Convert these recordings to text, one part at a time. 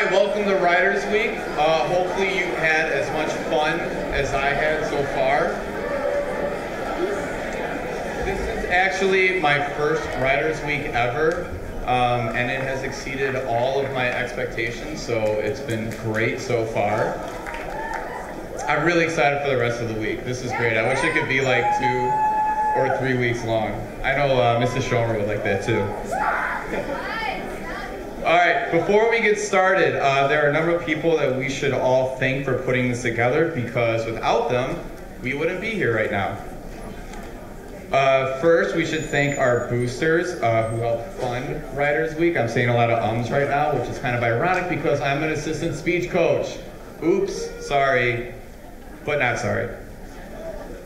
right, welcome to Writers Week. Hopefully you had as much fun as I had so far. This is actually my first Writers Week ever, and it has exceeded all of my expectations, so it's been great so far. I'm really excited for the rest of the week. This is great. I wish it could be like 2 or 3 weeks long. I know Mrs. Schomer would like that too. All right, before we get started, there are a number of people that we should all thank for putting this together, because without them, we wouldn't be here right now. First, we should thank our boosters who helped fund Writers Week. I'm saying a lot of ums right now, which is kind of ironic because I'm an assistant speech coach. Oops, sorry, but not sorry.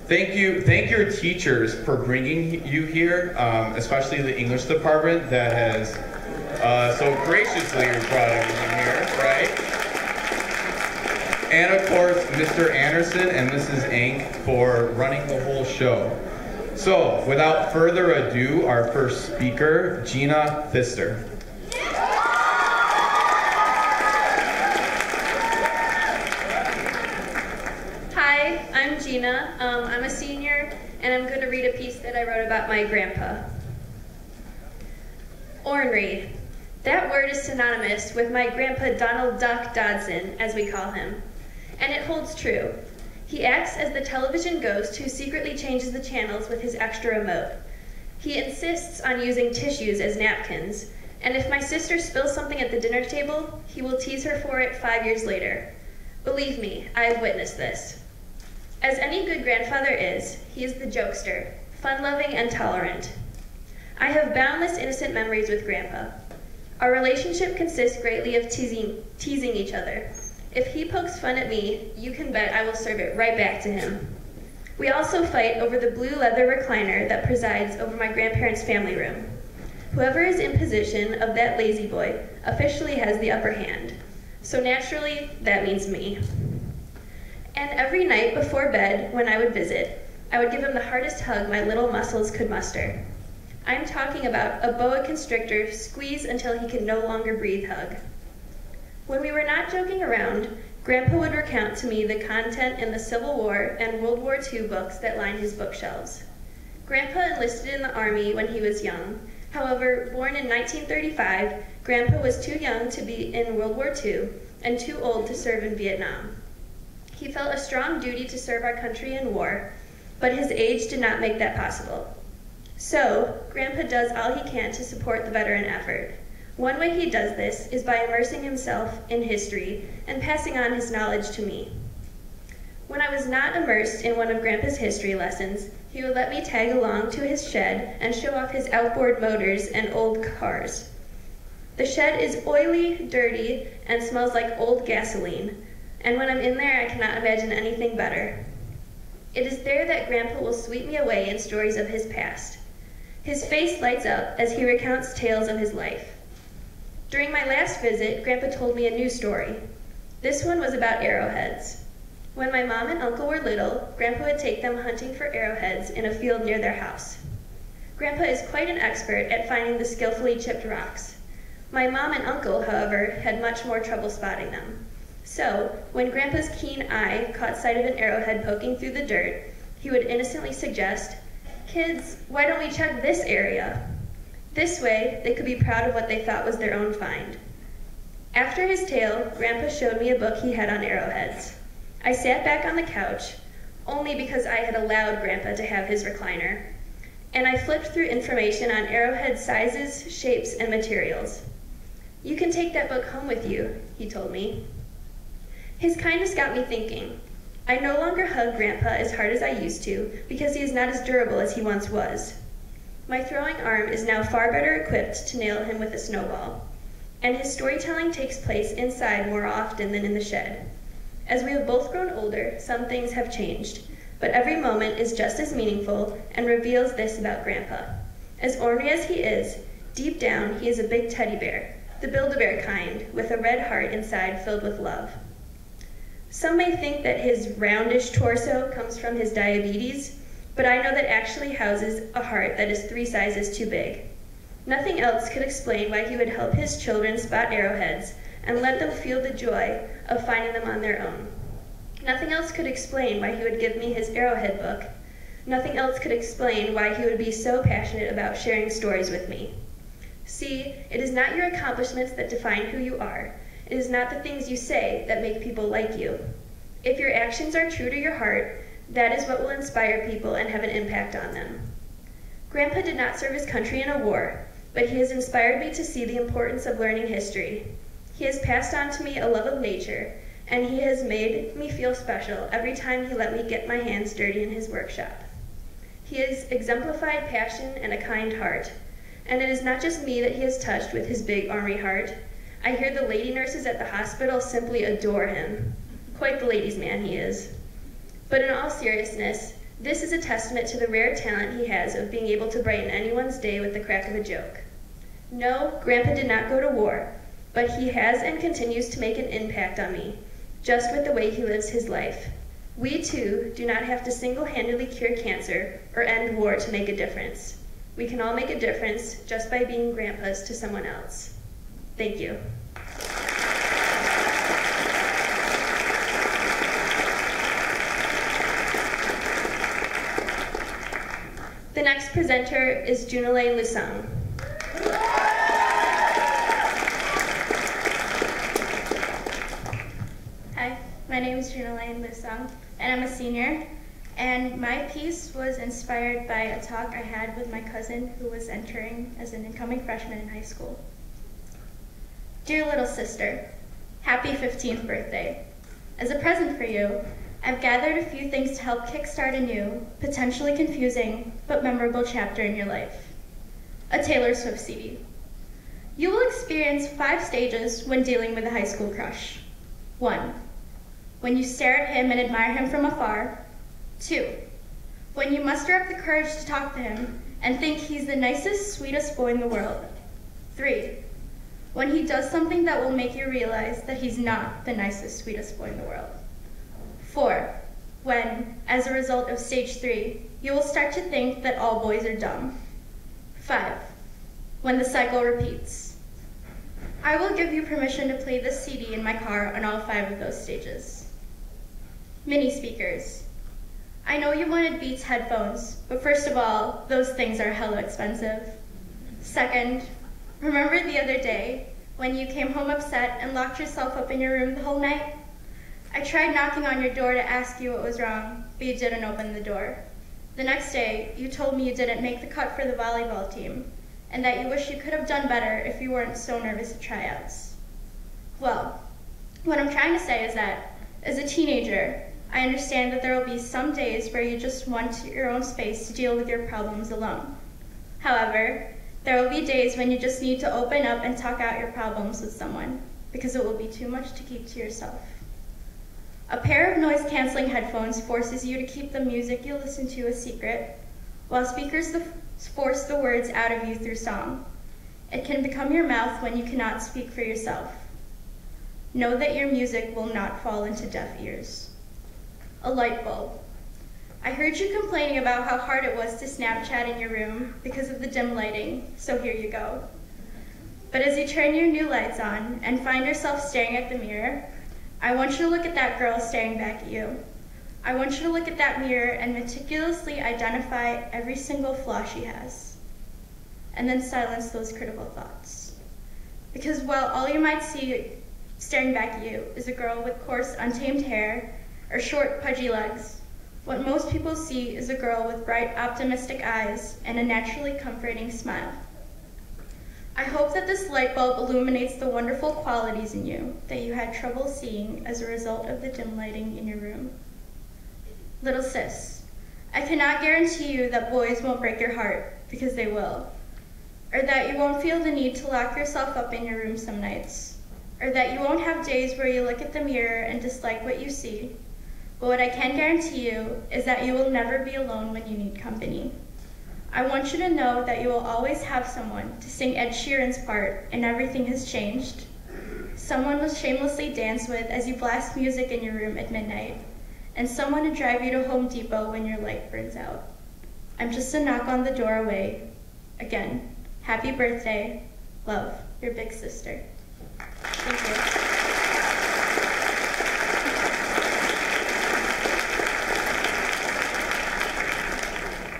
Thank your teachers for bringing you here, especially the English department that has so graciously brought everyone here, right? And of course, Mr. Anderson and Mrs. Ink for running the whole show. So, without further ado, our first speaker, Gina Pfister. Hi, I'm Gina. I'm a senior, and I'm going to read a piece that I wrote about my grandpa. Ornery. That word is synonymous with my grandpa Donald Duck Dodson, as we call him. And it holds true. He acts as the television ghost who secretly changes the channels with his extra remote. He insists on using tissues as napkins, and if my sister spills something at the dinner table, he will tease her for it 5 years later. Believe me, I have witnessed this. As any good grandfather is, he is the jokester, fun-loving and tolerant. I have boundless innocent memories with Grandpa. Our relationship consists greatly of teasing each other. If he pokes fun at me, you can bet I will serve it right back to him. We also fight over the blue leather recliner that presides over my grandparents' family room. Whoever is in position of that lazy boy officially has the upper hand. So naturally, that means me. And every night before bed, when I would visit, I would give him the hardest hug my little muscles could muster. I'm talking about a boa constrictor squeeze until he can no longer breathe hug. When we were not joking around, Grandpa would recount to me the content in the Civil War and World War II books that lined his bookshelves. Grandpa enlisted in the Army when he was young. However, born in 1935, Grandpa was too young to be in World War II and too old to serve in Vietnam. He felt a strong duty to serve our country in war, but his age did not make that possible. So, Grandpa does all he can to support the veteran effort. One way he does this is by immersing himself in history and passing on his knowledge to me. When I was not immersed in one of Grandpa's history lessons, he would let me tag along to his shed and show off his outboard motors and old cars. The shed is oily, dirty, and smells like old gasoline, and when I'm in there, I cannot imagine anything better. It is there that Grandpa will sweep me away in stories of his past. His face lights up as he recounts tales of his life. During my last visit, Grandpa told me a new story. This one was about arrowheads. When my mom and uncle were little, Grandpa would take them hunting for arrowheads in a field near their house. Grandpa is quite an expert at finding the skillfully chipped rocks. My mom and uncle, however, had much more trouble spotting them. So, when Grandpa's keen eye caught sight of an arrowhead poking through the dirt, he would innocently suggest, "Kids, why don't we check this area?" This way, they could be proud of what they thought was their own find. After his tale, Grandpa showed me a book he had on arrowheads. I sat back on the couch, only because I had allowed Grandpa to have his recliner, and I flipped through information on arrowhead sizes, shapes, and materials. "You can take that book home with you," he told me. His kindness got me thinking. I no longer hug Grandpa as hard as I used to because he is not as durable as he once was. My throwing arm is now far better equipped to nail him with a snowball, and his storytelling takes place inside more often than in the shed. As we have both grown older, some things have changed, but every moment is just as meaningful and reveals this about Grandpa. As ornery as he is, deep down he is a big teddy bear, the Build-A-Bear kind, with a red heart inside filled with love. Some may think that his roundish torso comes from his diabetes, but I know that actually houses a heart that is 3 sizes too big. Nothing else could explain why he would help his children spot arrowheads, and let them feel the joy of finding them on their own. Nothing else could explain why he would give me his Arrowhead book. Nothing else could explain why he would be so passionate about sharing stories with me. See, it is not your accomplishments that define who you are. It is not the things you say that make people like you. If your actions are true to your heart, that is what will inspire people and have an impact on them. Grandpa did not serve his country in a war, but he has inspired me to see the importance of learning history. He has passed on to me a love of nature, and he has made me feel special every time he let me get my hands dirty in his workshop. He has exemplified passion and a kind heart, and it is not just me that he has touched with his big army heart. I hear the lady nurses at the hospital simply adore him. Quite the ladies' man he is. But in all seriousness, this is a testament to the rare talent he has of being able to brighten anyone's day with the crack of a joke. No, Grandpa did not go to war, but he has and continues to make an impact on me, just with the way he lives his life. We, too, do not have to single-handedly cure cancer or end war to make a difference. We can all make a difference just by being grandpas to someone else. Thank you. The next presenter is Junalei Lusung. Hi, my name is Junalei Lusung, and I'm a senior. And my piece was inspired by a talk I had with my cousin who was entering as an incoming freshman in high school. Dear little sister, happy 15th birthday. As a present for you, I've gathered a few things to help kickstart a new, potentially confusing, but memorable chapter in your life. A Taylor Swift CD. You will experience 5 stages when dealing with a high school crush. 1. When you stare at him and admire him from afar. 2. When you muster up the courage to talk to him and think he's the nicest, sweetest boy in the world. 3. When he does something that will make you realize that he's not the nicest, sweetest boy in the world. 4. When, as a result of stage 3, you will start to think that all boys are dumb. 5. When the cycle repeats. I will give you permission to play this CD in my car on all 5 of those stages. Mini speakers. I know you wanted Beats headphones, but first of all, those things are hella expensive. Second, remember the other day when you came home upset and locked yourself up in your room the whole night? I tried knocking on your door to ask you what was wrong, but you didn't open the door. The next day, you told me you didn't make the cut for the volleyball team, and that you wish you could have done better if you weren't so nervous at tryouts. Well, what I'm trying to say is that, as a teenager, I understand that there will be some days where you just want your own space to deal with your problems alone. However, there will be days when you just need to open up and talk out your problems with someone, because it will be too much to keep to yourself. A pair of noise-canceling headphones forces you to keep the music you listen to a secret, while speakers force the words out of you through song. It can become your mouth when you cannot speak for yourself. Know that your music will not fall into deaf ears. A light bulb. I heard you complaining about how hard it was to Snapchat in your room because of the dim lighting, so here you go. But as you turn your new lights on and find yourself staring at the mirror, I want you to look at that girl staring back at you. I want you to look at that mirror and meticulously identify every single flaw she has, and then silence those critical thoughts. Because while all you might see staring back at you is a girl with coarse, untamed hair or short, pudgy legs, what most people see is a girl with bright, optimistic eyes and a naturally comforting smile. I hope that this light bulb illuminates the wonderful qualities in you that you had trouble seeing as a result of the dim lighting in your room. Little sis, I cannot guarantee you that boys won't break your heart, because they will, or that you won't feel the need to lock yourself up in your room some nights, or that you won't have days where you look at the mirror and dislike what you see. But what I can guarantee you is that you will never be alone when you need company. I want you to know that you will always have someone to sing Ed Sheeran's part in Everything Has Changed, someone to shamelessly dance with as you blast music in your room at midnight, and someone to drive you to Home Depot when your light burns out. I'm just a knock on the door away. Again, happy birthday. Love, your big sister. Thank you.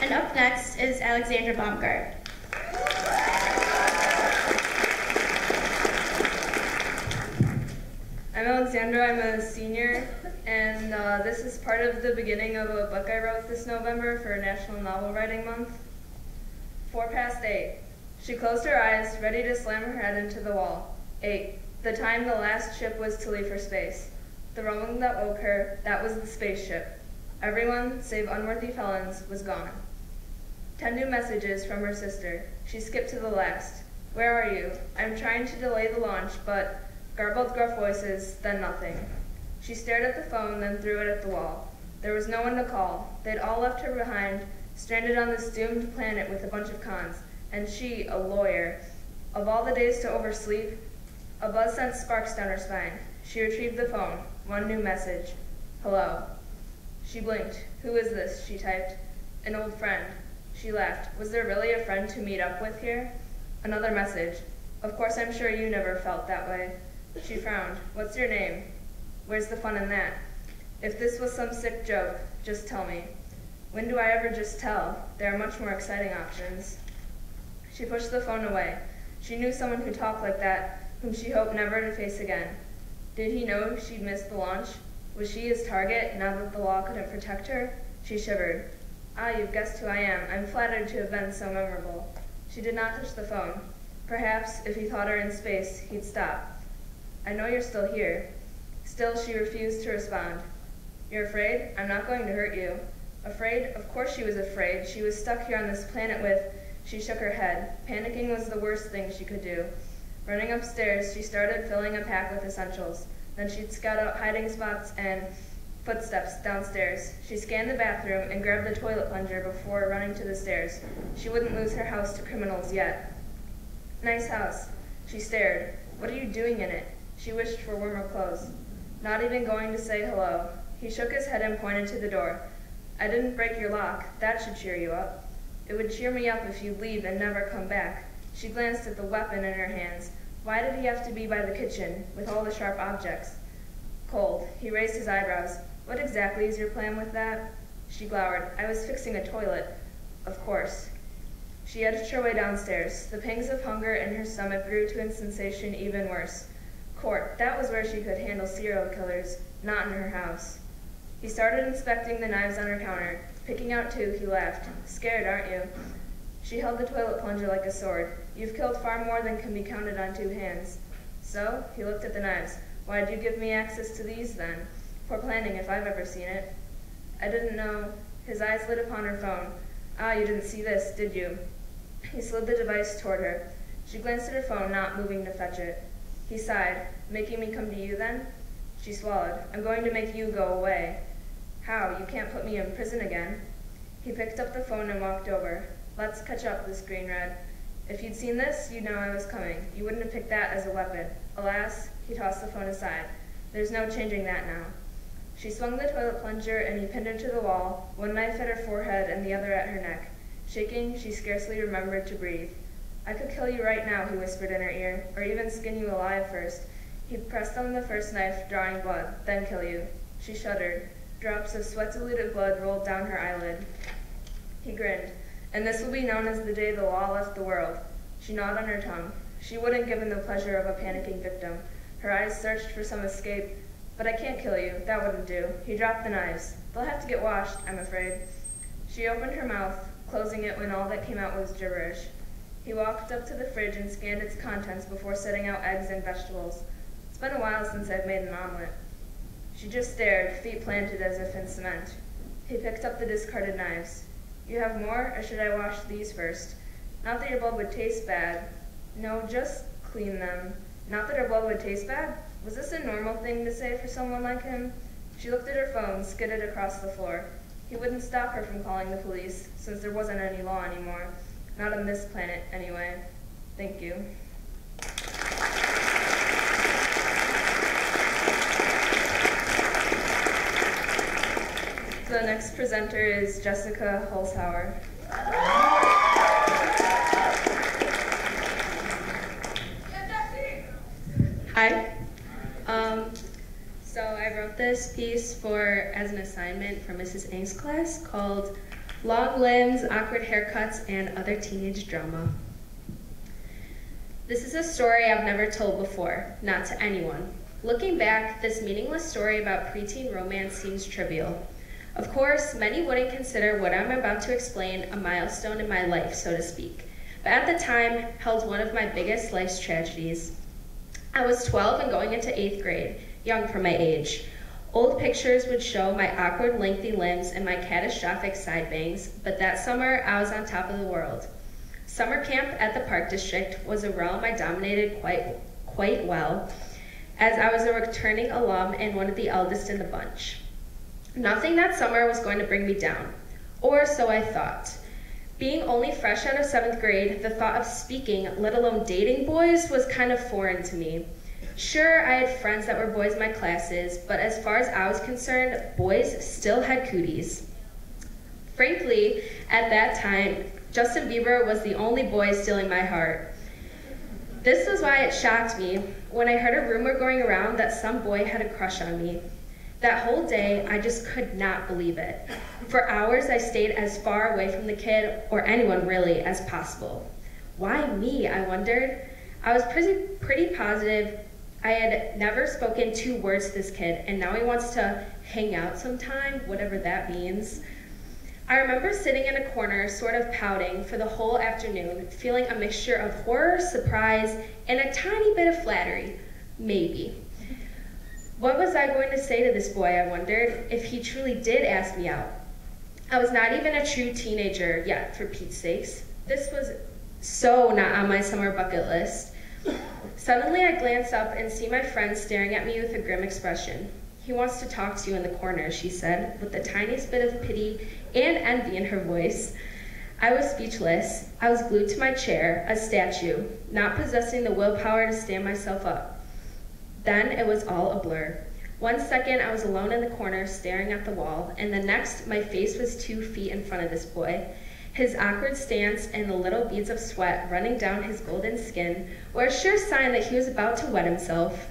And up next is Alexandra Baumgart. I'm Alexandra, I'm a senior, and this is part of the beginning of a book I wrote this November for National Novel Writing Month. 8:04. She closed her eyes, ready to slam her head into the wall. 8. The time the last ship was to leave for space. The rumbling that woke her, that was the spaceship. Everyone, save unworthy felons, was gone. 10 new messages from her sister. She skipped to the last. Where are you? I'm trying to delay the launch, but... Garbled, gruff voices, then nothing. She stared at the phone, then threw it at the wall. There was no one to call. They'd all left her behind, stranded on this doomed planet with a bunch of cons. And she, a lawyer. Of all the days to oversleep, a buzz sent sparks down her spine. She retrieved the phone. One new message. Hello. She blinked. Who is this? She typed. An old friend. She laughed. Was there really a friend to meet up with here? Another message. Of course, I'm sure you never felt that way. She frowned. What's your name? Where's the fun in that? If this was some sick joke, just tell me. When do I ever just tell? There are much more exciting options. She pushed the phone away. She knew someone who talked like that, whom she hoped never to face again. Did he know she'd missed the launch? Was she his target, now that the law couldn't protect her? She shivered. Ah, you've guessed who I am. I'm flattered to have been so memorable. She did not touch the phone. Perhaps, if he thought her in space, he'd stop. I know you're still here. Still, she refused to respond. You're afraid? I'm not going to hurt you. Afraid? Of course she was afraid. She was stuck here on this planet with... She shook her head. Panicking was the worst thing she could do. Running upstairs, she started filling a pack with essentials. Then she'd scout out hiding spots and footsteps downstairs. She scanned the bathroom and grabbed the toilet plunger before running to the stairs. She wouldn't lose her house to criminals yet. Nice house. She stared. What are you doing in it? She wished for warmer clothes. Not even going to say hello. He shook his head and pointed to the door. I didn't break your lock. That should cheer you up. It would cheer me up if you'd leave and never come back. She glanced at the weapon in her hands. Why did he have to be by the kitchen, with all the sharp objects? Cold. He raised his eyebrows. What exactly is your plan with that? She glowered. I was fixing a toilet. Of course. She edged her way downstairs. The pangs of hunger in her stomach grew to a sensation even worse. Court. That was where she could handle serial killers, not in her house. He started inspecting the knives on her counter. Picking out 2, he laughed. Scared, aren't you? She held the toilet plunger like a sword. You've killed far more than can be counted on 2 hands. So? He looked at the knives. Why'd you give me access to these, then? Poor planning, if I've ever seen it. I didn't know. His eyes lit upon her phone. Ah, you didn't see this, did you? He slid the device toward her. She glanced at her phone, not moving to fetch it. He sighed. Making me come to you, then? She swallowed. I'm going to make you go away. How? You can't put me in prison again. He picked up the phone and walked over. Let's catch up, the screen read. If you'd seen this, you'd know I was coming. You wouldn't have picked that as a weapon. Alas, he tossed the phone aside. There's no changing that now. She swung the toilet plunger and he pinned her to the wall, one knife at her forehead and the other at her neck. Shaking, she scarcely remembered to breathe. I could kill you right now, he whispered in her ear, or even skin you alive first. He pressed on the first knife, drawing blood, then kill you. She shuddered. Drops of sweat-diluted blood rolled down her eyelid. He grinned. And this will be known as the day the law left the world. She gnawed on her tongue. She wouldn't give him the pleasure of a panicking victim. Her eyes searched for some escape. But I can't kill you. That wouldn't do. He dropped the knives. They'll have to get washed, I'm afraid. She opened her mouth, closing it when all that came out was gibberish. He walked up to the fridge and scanned its contents before setting out eggs and vegetables. It's been a while since I've made an omelet. She just stared, feet planted as if in cement. He picked up the discarded knives. You have more, or should I wash these first? Not that your blood would taste bad. No, just clean them. Not that her blood would taste bad? Was this a normal thing to say for someone like him? She looked at her phone, skidded across the floor. He wouldn't stop her from calling the police, since there wasn't any law anymore. Not on this planet, anyway. Thank you. The next presenter is Jessica Holzhauer. Hi. So I wrote this piece as an assignment for Mrs. Ng's class called Long Limbs, Awkward Haircuts, and Other Teenage Drama. This is a story I've never told before, not to anyone. Looking back, this meaningless story about preteen romance seems trivial. Of course, many wouldn't consider what I'm about to explain a milestone in my life, so to speak, but at the time held one of my biggest life's tragedies. I was 12 and going into 8th grade, young for my age. Old pictures would show my awkward, lengthy limbs and my catastrophic side bangs, but that summer I was on top of the world. Summer camp at the Park District was a realm I dominated quite well, as I was a returning alum and one of the eldest in the bunch. Nothing that summer was going to bring me down, or so I thought. Being only fresh out of 7th grade, the thought of speaking, let alone dating boys, was kind of foreign to me. Sure, I had friends that were boys in my classes, but as far as I was concerned, boys still had cooties. Frankly, at that time, Justin Bieber was the only boy stealing my heart. This was why it shocked me when I heard a rumor going around that some boy had a crush on me. That whole day, I just could not believe it. For hours, I stayed as far away from the kid, or anyone really, as possible. Why me, I wondered. I was pretty positive I had never spoken 2 words to this kid, and now he wants to hang out sometime, whatever that means. I remember sitting in a corner, sort of pouting for the whole afternoon, feeling a mixture of horror, surprise, and a tiny bit of flattery. Maybe. What was I going to say to this boy, I wondered, if he truly did ask me out? I was not even a true teenager yet, for Pete's sakes. This was so not on my summer bucket list. Suddenly I glance up and see my friend staring at me with a grim expression. He wants to talk to you in the corner, she said, with the tiniest bit of pity and envy in her voice. I was speechless. I was glued to my chair, a statue, not possessing the willpower to stand myself up. Then it was all a blur. 1 second I was alone in the corner staring at the wall, and the next my face was 2 feet in front of this boy. His awkward stance and the little beads of sweat running down his golden skin were a sure sign that he was about to wet himself.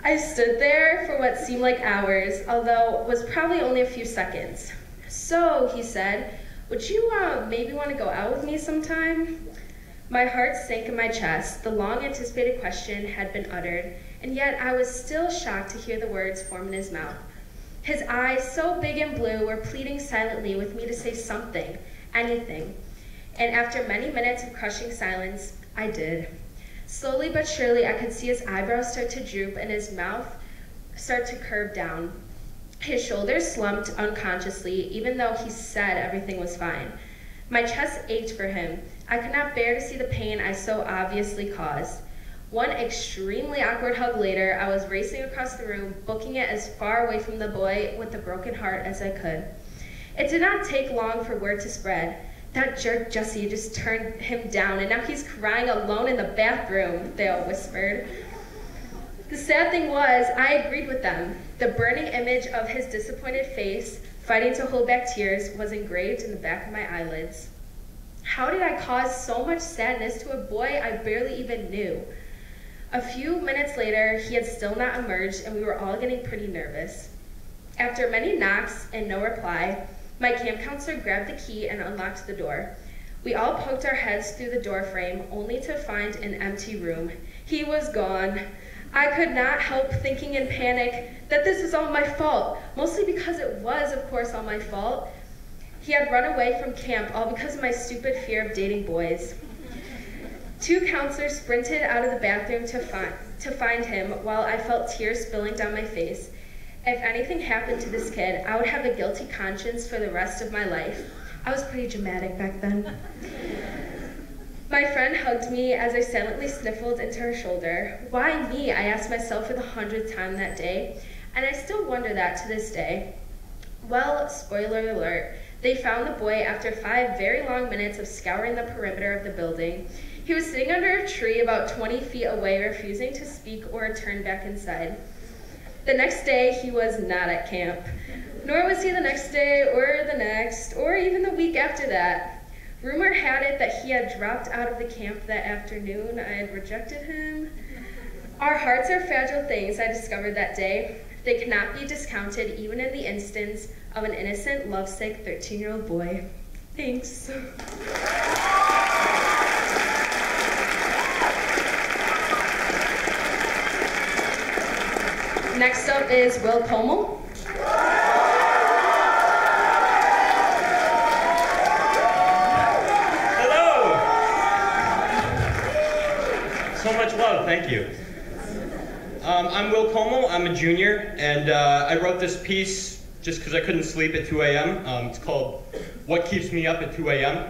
I stood there for what seemed like hours, although it was probably only a few seconds. So, he said, would you maybe want to go out with me sometime? My heart sank in my chest. The long-anticipated question had been uttered, and yet I was still shocked to hear the words form in his mouth. His eyes, so big and blue, were pleading silently with me to say something, anything. And after many minutes of crushing silence, I did. Slowly but surely, I could see his eyebrows start to droop and his mouth start to curve down. His shoulders slumped unconsciously, even though he said everything was fine. My chest ached for him. I could not bear to see the pain I so obviously caused. One extremely awkward hug later, I was racing across the room, booking it as far away from the boy with the broken heart as I could. It did not take long for word to spread. That jerk Jesse just turned him down, and now he's crying alone in the bathroom, they all whispered. The sad thing was, I agreed with them. The burning image of his disappointed face, fighting to hold back tears, was engraved in the back of my eyelids. How did I cause so much sadness to a boy I barely even knew? A few minutes later, he had still not emerged, and we were all getting pretty nervous. After many knocks and no reply, my camp counselor grabbed the key and unlocked the door. We all poked our heads through the door frame, only to find an empty room. He was gone. I could not help thinking in panic that this was all my fault, mostly because it was, of course, all my fault. He had run away from camp, all because of my stupid fear of dating boys. 2 counselors sprinted out of the bathroom to find him, while I felt tears spilling down my face. If anything happened to this kid, I would have a guilty conscience for the rest of my life. I was pretty dramatic back then. My friend hugged me as I silently sniffled into her shoulder. Why me? I asked myself for the 100th time that day, and I still wonder that to this day. Well, spoiler alert, they found the boy after 5 very long minutes of scouring the perimeter of the building. He was sitting under a tree about 20 feet away, refusing to speak or return back inside. The next day, he was not at camp. Nor was he the next day, or the next, or even the week after that. Rumor had it that he had dropped out of the camp that afternoon. I had rejected him. Our hearts are fragile things, I discovered that day. They cannot be discounted even in the instance of an innocent, lovesick 13-year-old boy. Thanks. Next up is Will Como. Hello! So much love, thank you. I'm Will Como, I'm a junior, and I wrote this piece just because I couldn't sleep at 2 a.m. It's called What Keeps Me Up at 2 a.m.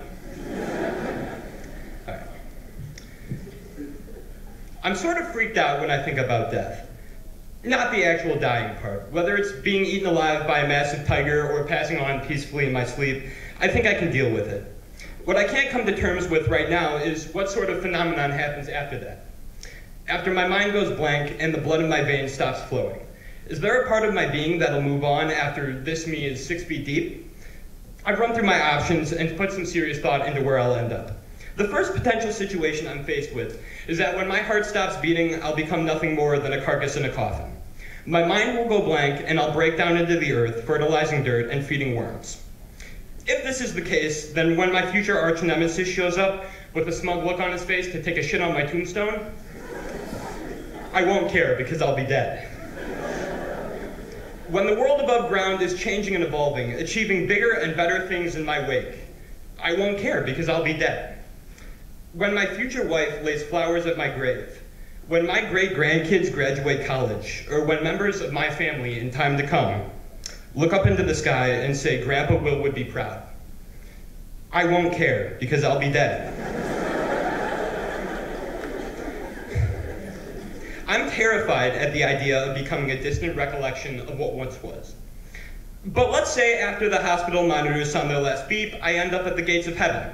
All right. I'm sort of freaked out when I think about death. Not the actual dying part. Whether it's being eaten alive by a massive tiger or passing on peacefully in my sleep, I think I can deal with it. What I can't come to terms with right now is what sort of phenomenon happens after that. After my mind goes blank and the blood in my veins stops flowing. Is there a part of my being that'll move on after this me is 6 feet deep? I've run through my options and put some serious thought into where I'll end up. The first potential situation I'm faced with is that when my heart stops beating, I'll become nothing more than a carcass in a coffin. My mind will go blank and I'll break down into the earth, fertilizing dirt and feeding worms. If this is the case, then when my future arch nemesis shows up with a smug look on his face to take a shit on my tombstone, I won't care because I'll be dead. When the world above ground is changing and evolving, achieving bigger and better things in my wake, I won't care because I'll be dead. When my future wife lays flowers at my grave, when my great-grandkids graduate college, or when members of my family in time to come look up into the sky and say, Grandpa Will would be proud, I won't care because I'll be dead. I'm terrified at the idea of becoming a distant recollection of what once was. But let's say after the hospital monitors sound their last beep, I end up at the gates of heaven.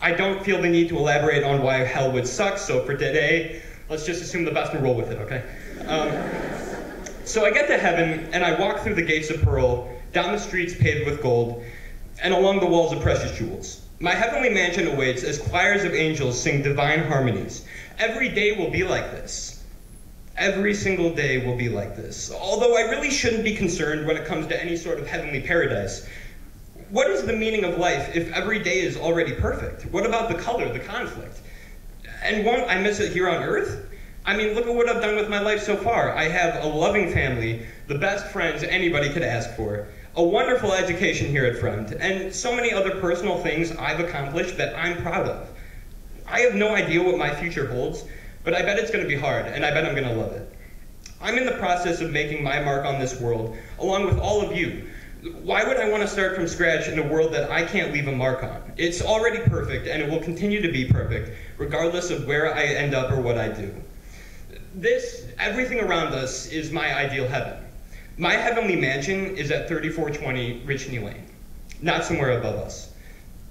I don't feel the need to elaborate on why hell would suck, so for today, let's just assume the best and roll with it, okay? So I get to heaven, and I walk through the gates of pearl, down the streets paved with gold, and along the walls of precious jewels. My heavenly mansion awaits as choirs of angels sing divine harmonies. Every day will be like this. Every single day will be like this. Although I really shouldn't be concerned when it comes to any sort of heavenly paradise. What is the meaning of life if every day is already perfect? What about the color, the conflict? And won't I miss it here on earth? I mean, look at what I've done with my life so far. I have a loving family, the best friends anybody could ask for, a wonderful education here at Fremd, and so many other personal things I've accomplished that I'm proud of. I have no idea what my future holds, but I bet it's going to be hard, and I bet I'm going to love it. I'm in the process of making my mark on this world, along with all of you. Why would I want to start from scratch in a world that I can't leave a mark on? It's already perfect, and it will continue to be perfect, regardless of where I end up or what I do. Everything around us is my ideal heaven. My heavenly mansion is at 3420 Richney Lane, not somewhere above us.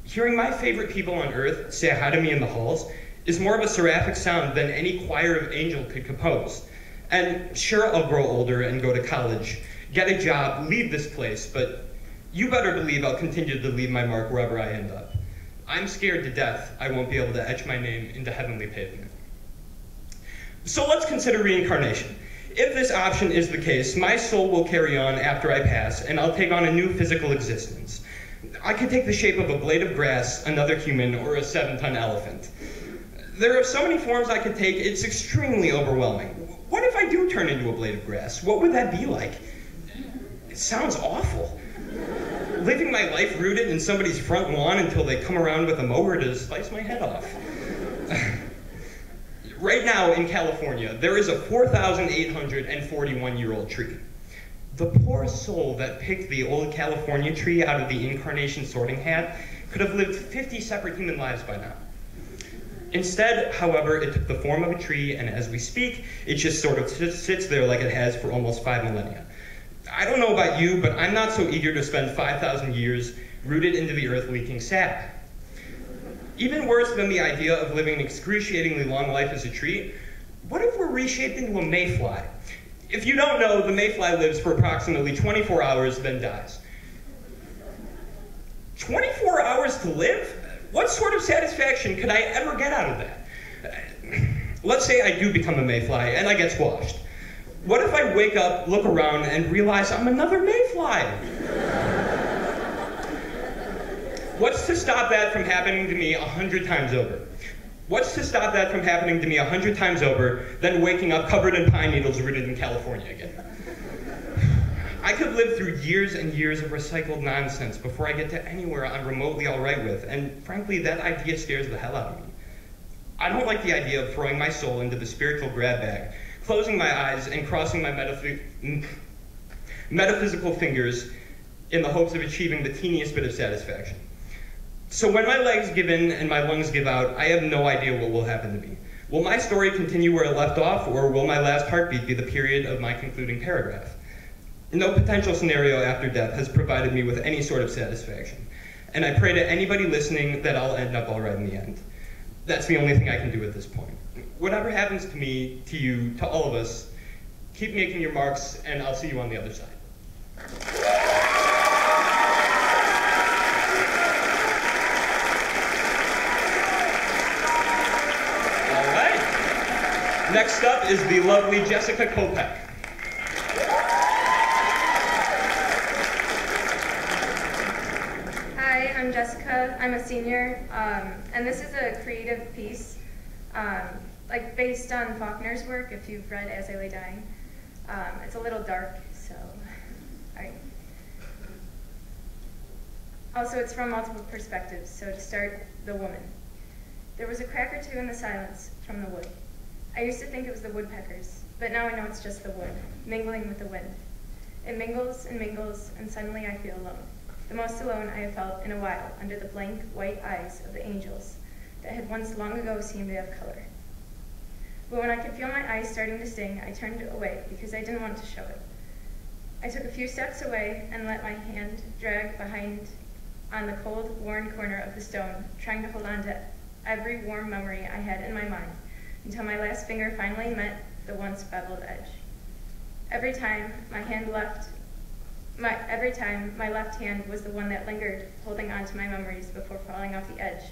Hearing my favorite people on earth say hi to me in the halls is more of a seraphic sound than any choir of angel could compose. And sure, I'll grow older and go to college, get a job, leave this place, but you better believe I'll continue to leave my mark wherever I end up. I'm scared to death I won't be able to etch my name into heavenly pavement. So let's consider reincarnation. If this option is the case, my soul will carry on after I pass, and I'll take on a new physical existence. I could take the shape of a blade of grass, another human, or a 7-ton elephant. There are so many forms I could take, it's extremely overwhelming. What if I do turn into a blade of grass? What would that be like? It sounds awful. Living my life rooted in somebody's front lawn until they come around with a mower to slice my head off. Right now in California, there is a 4,841-year-old tree. The poor soul that picked the old California tree out of the incarnation sorting hat could have lived 50 separate human lives by now. Instead, however, it took the form of a tree, and as we speak, it just sort of sits there like it has for almost 5 millennia. I don't know about you, but I'm not so eager to spend 5,000 years rooted into the earth leaking sap. Even worse than the idea of living an excruciatingly long life as a tree, what if we're reshaped into a mayfly? If you don't know, the mayfly lives for approximately 24 hours, then dies. 24 hours to live? What sort of satisfaction could I ever get out of that? Let's say I do become a mayfly and I get squashed. What if I wake up, look around, and realize I'm another mayfly? What's to stop that from happening to me 100 times over? What's to stop that from happening to me 100 times over, then waking up covered in pine needles rooted in California again? I could live through years and years of recycled nonsense before I get to anywhere I'm remotely all right with, and frankly, that idea scares the hell out of me. I don't like the idea of throwing my soul into the spiritual grab bag, closing my eyes and crossing my metaphysical fingers in the hopes of achieving the teeniest bit of satisfaction. So when my legs give in and my lungs give out, I have no idea what will happen to me. Will my story continue where it left off, or will my last heartbeat be the period of my concluding paragraph? No potential scenario after death has provided me with any sort of satisfaction, and I pray to anybody listening that I'll end up all right in the end. That's the only thing I can do at this point. Whatever happens to me, to you, to all of us, keep making your marks, and I'll see you on the other side. Next up is the lovely Jessica Kopek. Hi, I'm Jessica. I'm a senior, and this is a creative piece, like based on Faulkner's work, if you've read As I Lay Dying. It's a little dark, so, all right. Also, it's from multiple perspectives, so to start, the woman. There was a crack or two in the silence from the wood. I used to think it was the woodpeckers, but now I know it's just the wood, mingling with the wind. It mingles, and suddenly I feel alone. The most alone I have felt in a while, under the blank, white eyes of the angels that had once long ago seemed to have color. But when I could feel my eyes starting to sting, I turned away because I didn't want to show it. I took a few steps away and let my hand drag behind on the cold, worn corner of the stone, trying to hold on to every warm memory I had in my mind, until my last finger finally met the once beveled edge. Every time my left hand was the one that lingered, holding on to my memories before falling off the edge,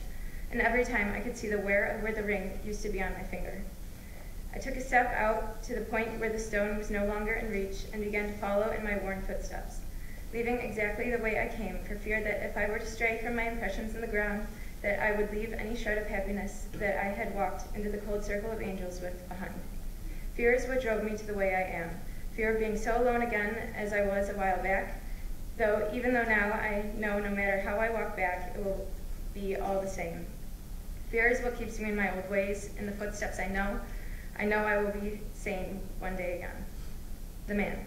and every time I could see the wear of where the ring used to be on my finger. I took a step out to the point where the stone was no longer in reach and began to follow in my worn footsteps, leaving exactly the way I came, for fear that if I were to stray from my impressions in the ground, that I would leave any shred of happiness that I had walked into the cold circle of angels with behind. Fear is what drove me to the way I am, fear of being so alone again as I was a while back, even though now I know no matter how I walk back, it will be all the same. Fear is what keeps me in my old ways, in the footsteps I know I will be sane one day again. The man.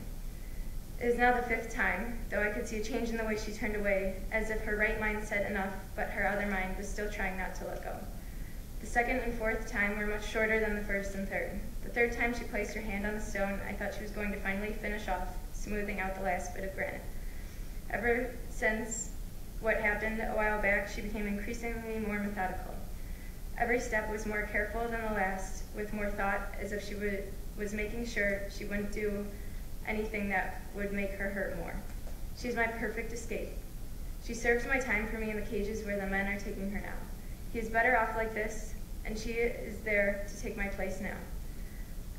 It is now the 5th time, though I could see a change in the way she turned away, as if her right mind said enough, but her other mind was still trying not to let go. The 2nd and 4th time were much shorter than the 1st and 3rd. The 3rd time she placed her hand on the stone, I thought she was going to finally finish off, smoothing out the last bit of granite. Ever since what happened a while back, she became increasingly more methodical. Every step was more careful than the last, with more thought, as if she was making sure she wouldn't do anything that would make her hurt more. She's my perfect escape. She serves my time for me in the cages where the men are taking her now. He is better off like this, and she is there to take my place now.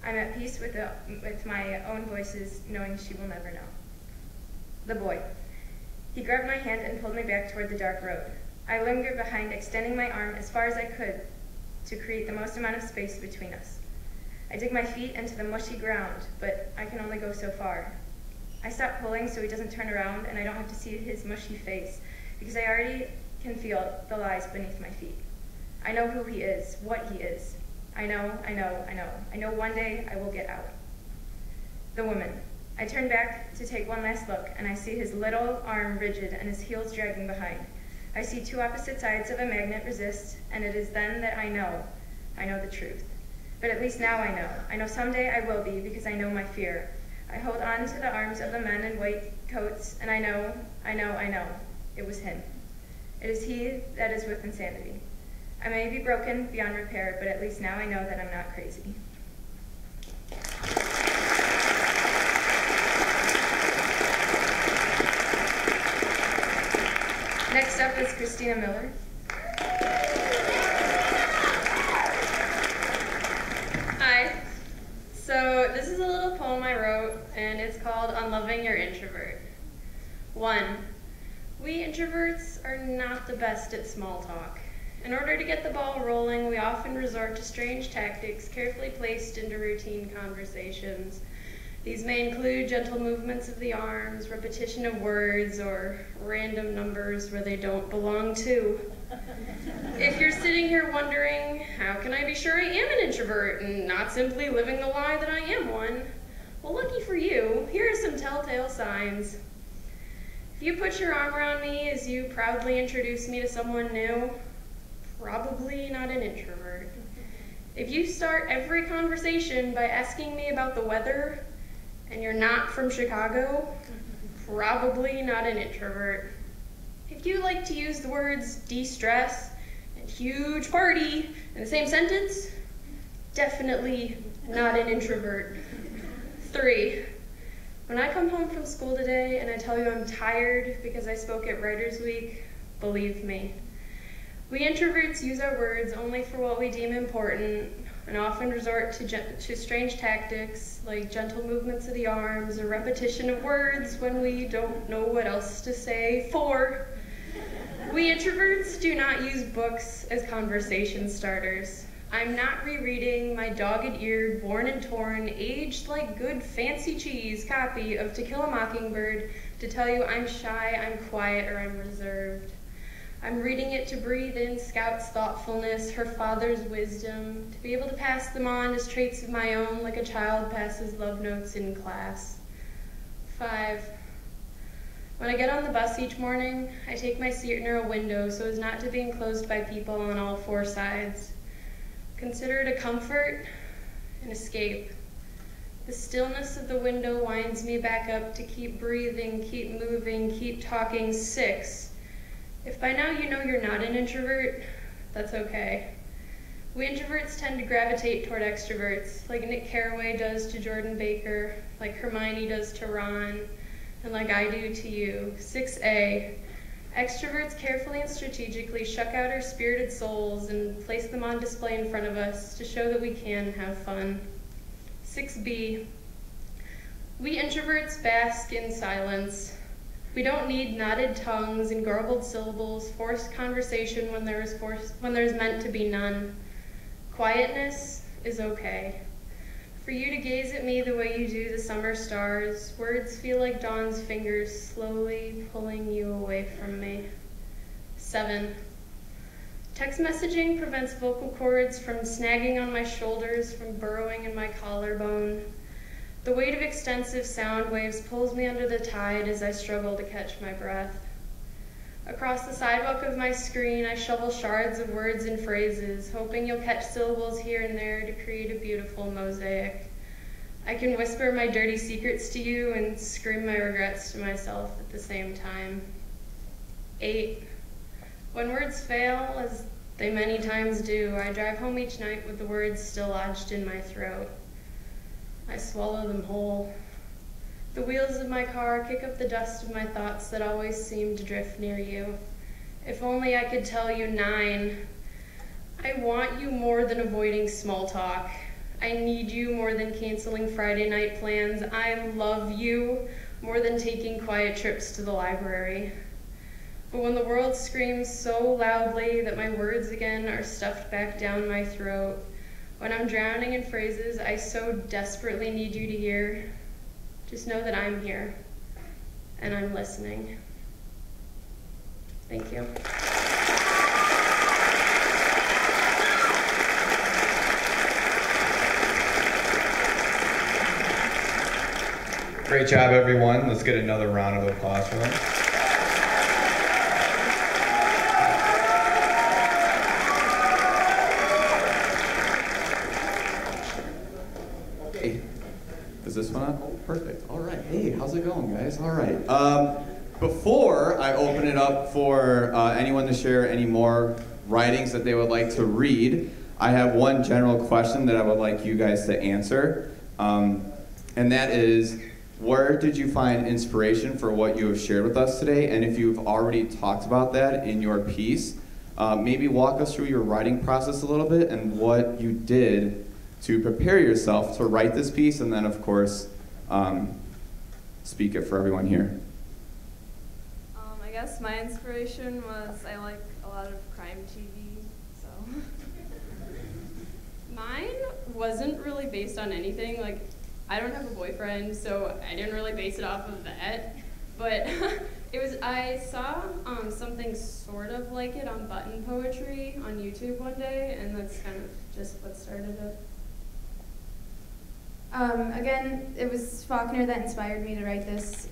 I'm at peace with my own voices, knowing she will never know. The boy. He grabbed my hand and pulled me back toward the dark road. I lingered behind, extending my arm as far as I could to create the most amount of space between us. I dig my feet into the mushy ground, but I can only go so far. I stop pulling so he doesn't turn around and I don't have to see his mushy face, because I already can feel the lies beneath my feet. I know who he is, what he is. I know. I know one day I will get out. The woman. I turn back to take one last look, and I see his little arm rigid and his heels dragging behind. I see 2 opposite sides of a magnet resist, and it is then that I know the truth. But at least now I know. I know someday I will be, because I know my fear. I hold on to the arms of the men in white coats, and I know. It was him. It is he that is with insanity. I may be broken beyond repair, but at least now I know that I'm not crazy. Next up is Christina Miller. poem I wrote, and it's called Unloving Your Introvert. 1. We introverts are not the best at small talk. In order to get the ball rolling, we often resort to strange tactics carefully placed into routine conversations. These may include gentle movements of the arms, repetition of words, or random numbers where they don't belong to. If you're sitting here wondering, how can I be sure I am an introvert and not simply living the lie that I am one? Well, lucky for you, here are some telltale signs. If you put your arm around me as you proudly introduce me to someone new, probably not an introvert. If you start every conversation by asking me about the weather and you're not from Chicago, probably not an introvert. If you like to use the words de-stress and huge party in the same sentence, definitely not an introvert. 3. When I come home from school today and I tell you I'm tired because I spoke at Writers' Week, believe me. We introverts use our words only for what we deem important and often resort to strange tactics like gentle movements of the arms or repetition of words when we don't know what else to say. 4. We introverts do not use books as conversation starters. I'm not rereading my dog-eared, worn and torn, aged like good fancy cheese copy of To Kill a Mockingbird to tell you I'm shy, I'm quiet, or I'm reserved. I'm reading it to breathe in Scout's thoughtfulness, her father's wisdom, to be able to pass them on as traits of my own like a child passes love notes in class. 5. When I get on the bus each morning, I take my seat near a window so as not to be enclosed by people on all 4 sides. Consider it a comfort, an escape. The stillness of the window winds me back up to keep breathing, keep moving, keep talking. 6. If by now you know you're not an introvert, that's okay. We introverts tend to gravitate toward extroverts, like Nick Carraway does to Jordan Baker, like Hermione does to Ron, and like I do to you. 6A, extroverts carefully and strategically shuck out our spirited souls and place them on display in front of us to show that we can have fun. 6B, we introverts bask in silence. We don't need knotted tongues and garbled syllables, forced conversation when there's meant to be none. Quietness is okay. For you to gaze at me the way you do the summer stars, words feel like dawn's fingers slowly pulling you away from me. 7. Text messaging prevents vocal cords from snagging on my shoulders, from burrowing in my collarbone. The weight of extensive sound waves pulls me under the tide as I struggle to catch my breath. Across the sidewalk of my screen, I shovel shards of words and phrases, hoping you'll catch syllables here and there to create a beautiful mosaic. I can whisper my dirty secrets to you and scream my regrets to myself at the same time. 8. When words fail, as they many times do, I drive home each night with the words still lodged in my throat. I swallow them whole. The wheels of my car kick up the dust of my thoughts that always seem to drift near you. If only I could tell you. 9. I want you more than avoiding small talk. I need you more than canceling Friday night plans. I love you more than taking quiet trips to the library. But when the world screams so loudly that my words again are stuffed back down my throat, when I'm drowning in phrases I so desperately need you to hear, just know that I'm here, and I'm listening. Thank you. Great job, everyone. Let's get another round of applause for them. Is this one on? Oh, perfect. All right. Hey, how's it going, guys? All right. Before I open it up for anyone to share any more writings that they would like to read, I have one general question that I would like you guys to answer. And that is, where did you find inspiration for what you have shared with us today? And if you've already talked about that in your piece, maybe walk us through your writing process a little bit and what you did to prepare yourself to write this piece, and then of course speak it for everyone here. I guess my inspiration was I like a lot of crime TV, so. Mine wasn't really based on anything. Like, I don't have a boyfriend, so I didn't really base it off of that. But I saw something sort of like it on button poetry on YouTube one day, and that's kind of just what started it. Again, it was Faulkner that inspired me to write this.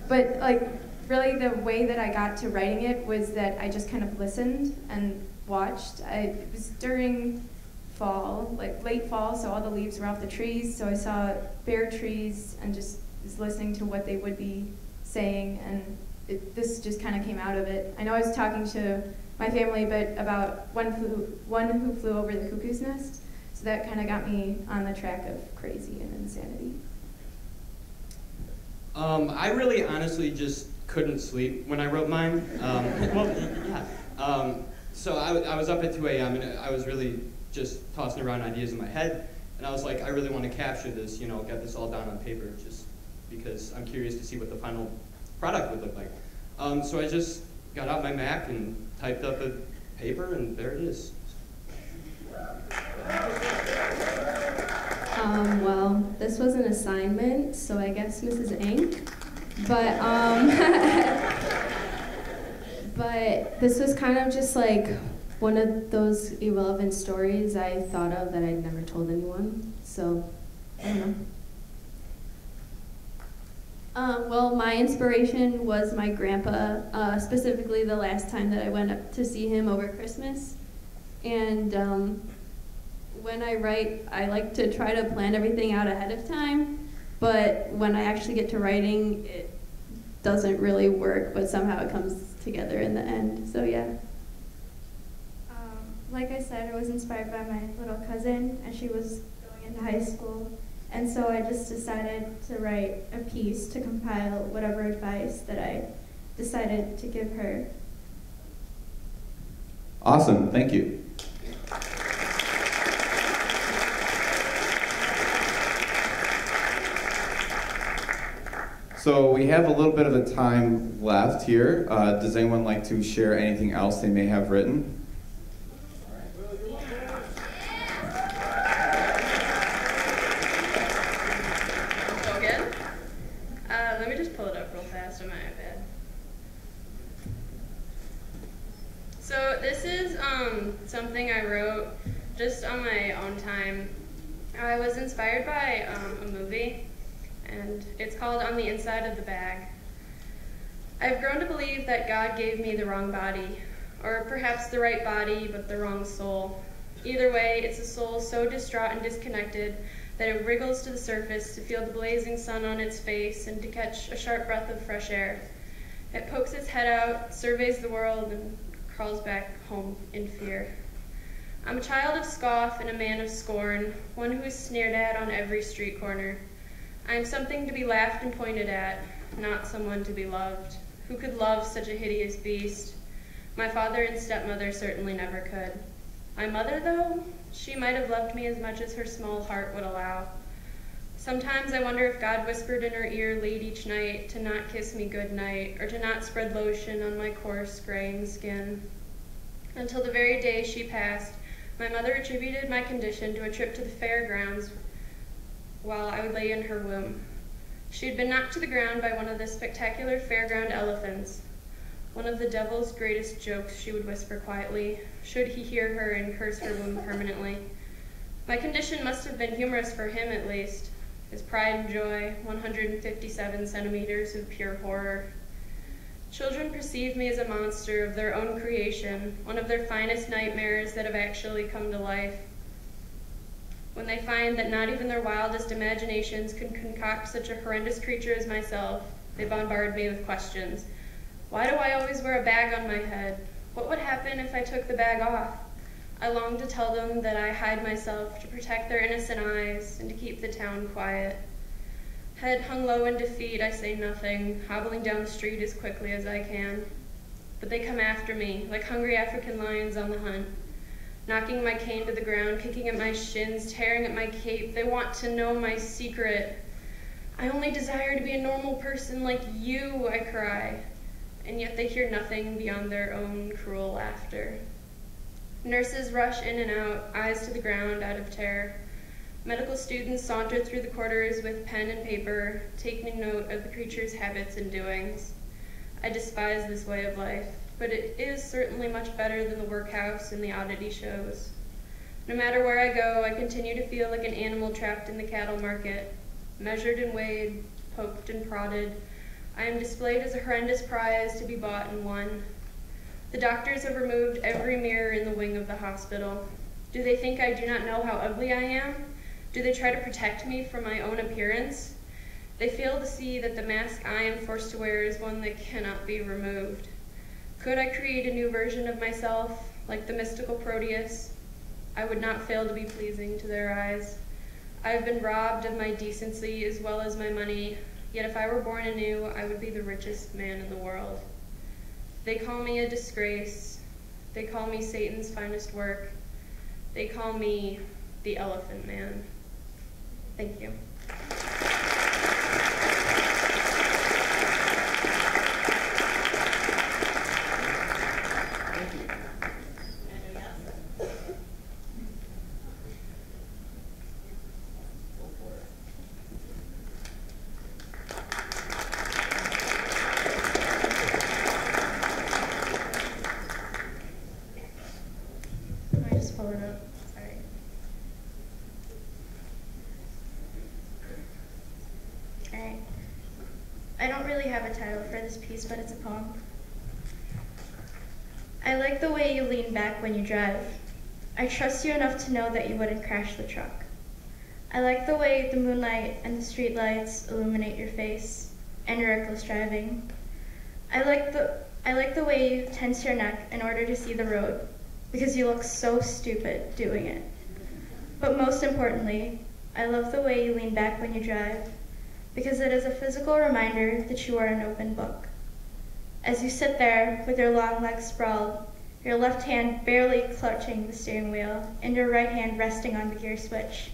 But like, really the way that I got to writing it was that I just kind of listened and watched. It was during fall, like late fall, so all the leaves were off the trees, so I saw bare trees and just was listening to what they would be saying, and this just kind of came out of it. I know I was talking to my family a bit about one who flew over the cuckoo's nest, so that kind of got me on the track of crazy and insanity. I really honestly just couldn't sleep when I wrote mine. So I was up at 2 a.m. and I was really just tossing around ideas in my head, and I was like, I really want to capture this, get this all down on paper, just because I'm curious to see what the final product would look like. So I just got out my Mac and typed up a paper, and there it is. Well, this was an assignment, so I guess Mrs. Ink. But, but this was kind of just like one of those irrelevant stories I thought of that I'd never told anyone. So, I don't know. Well, my inspiration was my grandpa, specifically the last time that I went up to see him over Christmas. And when I write, I like to try to plan everything out ahead of time, but when I actually get to writing, it doesn't really work, but somehow it comes together in the end, so yeah. Like I said, I was inspired by my little cousin, and she was going into high school, and so I just decided to write a piece to compile whatever advice that I decided to give her. Awesome, thank you. So we have a little bit of a time left here. Does anyone like to share anything else they may have written? Go again? Let me just pull it up real fast on my iPad. So this is something I wrote just on my own time. I was inspired by a movie, and it's called On the Inside of the Bag. I've grown to believe that God gave me the wrong body, or perhaps the right body but the wrong soul. Either way, it's a soul so distraught and disconnected that it wriggles to the surface to feel the blazing sun on its face and to catch a sharp breath of fresh air. It pokes its head out, surveys the world, and crawls back home in fear. I'm a child of scoff and a man of scorn, one who is sneered at on every street corner. I am something to be laughed and pointed at, not someone to be loved. Who could love such a hideous beast? My father and stepmother certainly never could. My mother, though, she might have loved me as much as her small heart would allow. Sometimes I wonder if God whispered in her ear late each night to not kiss me good night, or to not spread lotion on my coarse, graying skin. Until the very day she passed, my mother attributed my condition to a trip to the fairgrounds while I would lay in her womb. She had been knocked to the ground by one of the spectacular fairground elephants. One of the devil's greatest jokes, she would whisper quietly, should he hear her and curse her womb permanently. My condition must have been humorous for him at least. His pride and joy, 157 centimeters of pure horror. Children perceive me as a monster of their own creation, one of their finest nightmares that have actually come to life. When they find that not even their wildest imaginations can concoct such a horrendous creature as myself, they bombard me with questions. Why do I always wear a bag on my head? What would happen if I took the bag off? I long to tell them that I hide myself to protect their innocent eyes and to keep the town quiet. Head hung low in defeat, I say nothing, hobbling down the street as quickly as I can. But they come after me, like hungry African lions on the hunt. knocking my cane to the ground, kicking at my shins, tearing at my cape. They want to know my secret. I only desire to be a normal person like you, I cry, and yet they hear nothing beyond their own cruel laughter. Nurses rush in and out, eyes to the ground, out of terror. Medical students saunter through the corridors with pen and paper, taking note of the creature's habits and doings. I despise this way of life, but it is certainly much better than the workhouse and the oddity shows. No matter where I go, I continue to feel like an animal trapped in the cattle market, measured and weighed, poked and prodded. I am displayed as a horrendous prize to be bought and won. The doctors have removed every mirror in the wing of the hospital. Do they think I do not know how ugly I am? Do they try to protect me from my own appearance? They fail to see that the mask I am forced to wear is one that cannot be removed. Could I create a new version of myself, like the mystical Proteus? I would not fail to be pleasing to their eyes. I have been robbed of my decency as well as my money, yet if I were born anew, I would be the richest man in the world. They call me a disgrace. They call me Satan's finest work. They call me the Elephant Man. Thank you. I just pull it up. Sorry. Alright. I don't really have a title for this piece, but it's a poem. I like the way you lean back when you drive. I trust you enough to know that you wouldn't crash the truck. I like the way the moonlight and the street lights illuminate your face and your reckless driving. I like the way you tense your neck in order to see the road, because you look so stupid doing it. But most importantly, I love the way you lean back when you drive, because it is a physical reminder that you are an open book. As you sit there with your long legs sprawled, your left hand barely clutching the steering wheel, and your right hand resting on the gear switch,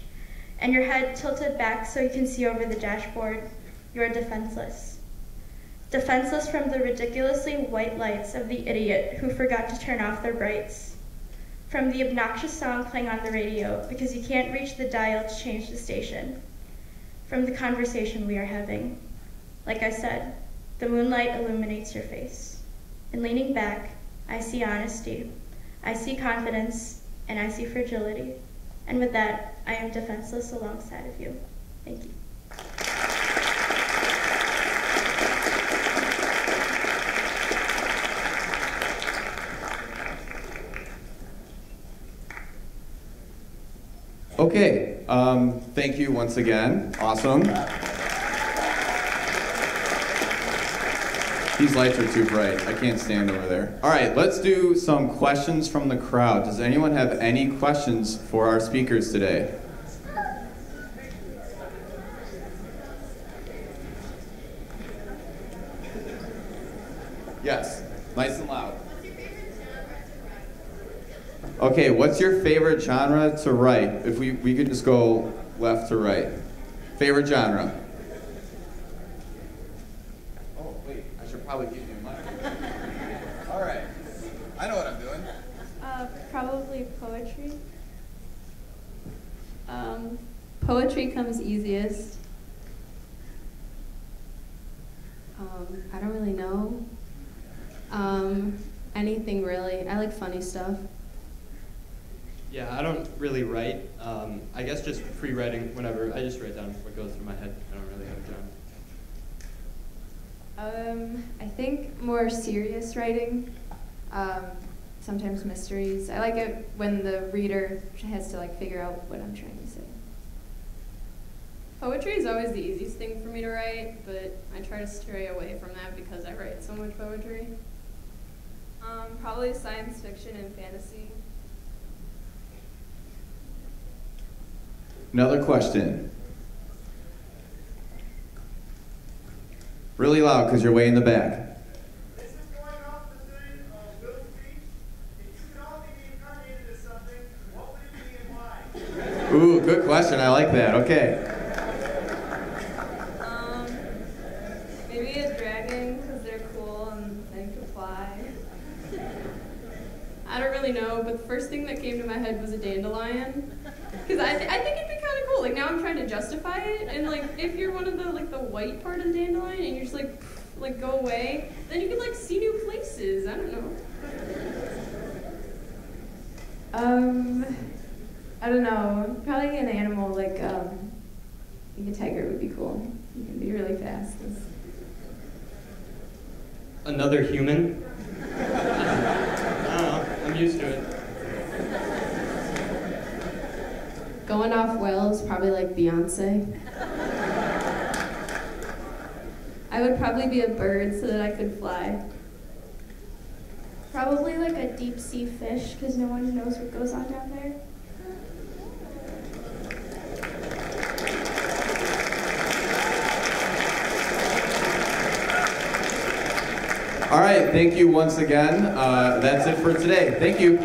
and your head tilted back so you can see over the dashboard, you are defenseless. Defenseless from the ridiculously white lights of the idiot who forgot to turn off their brights. From the obnoxious song playing on the radio because you can't reach the dial to change the station. From the conversation we are having. Like I said, the moonlight illuminates your face. And leaning back, I see honesty, I see confidence, and I see fragility. And with that, I am defenseless alongside of you. Thank you. Okay, thank you once again. Awesome. These lights are too bright. I can't stand over there. All right, let's do some questions from the crowd. Does anyone have any questions for our speakers today? Yes, nice and loud. Okay, what's your favorite genre to write? If we could just go left to right. Favorite genre? Oh, wait, I should probably give you a mic. All right, I know what I'm doing. Probably poetry. Poetry comes easiest. I don't really know. Anything really. I like funny stuff. Yeah, I don't really write. I guess just free writing whenever. I just write down what goes through my head. I don't really have a genre. I think more serious writing. Sometimes mysteries. I like it when the reader has to figure out what I'm trying to say. Poetry is always the easiest thing for me to write, but I try to stray away from that because I write so much poetry. Probably science fiction and fantasy. Another question. Really loud because you're way in the back. This is going off the thing of Will's speech. If you could all be reincarnated as something, Ooh, good question. I like that. Okay. Maybe a dragon, because they're cool and they can fly. I don't really know, but the first thing that came to my head was a dandelion. Because I think it'd be kind of cool. Like, now I'm trying to justify it, and like, if you're one of the, like, the white part of the dandelion, and you're just like go away, then you can, like, see new places. I don't know. I don't know. Probably an animal like a tiger would be cool. You can be really fast. Another human? I don't know. I'm used to it. Going off wells, probably like Beyonce. I would probably be a bird so that I could fly. Probably like a deep sea fish, because no one knows what goes on down there. All right, thank you once again. That's it for today. Thank you.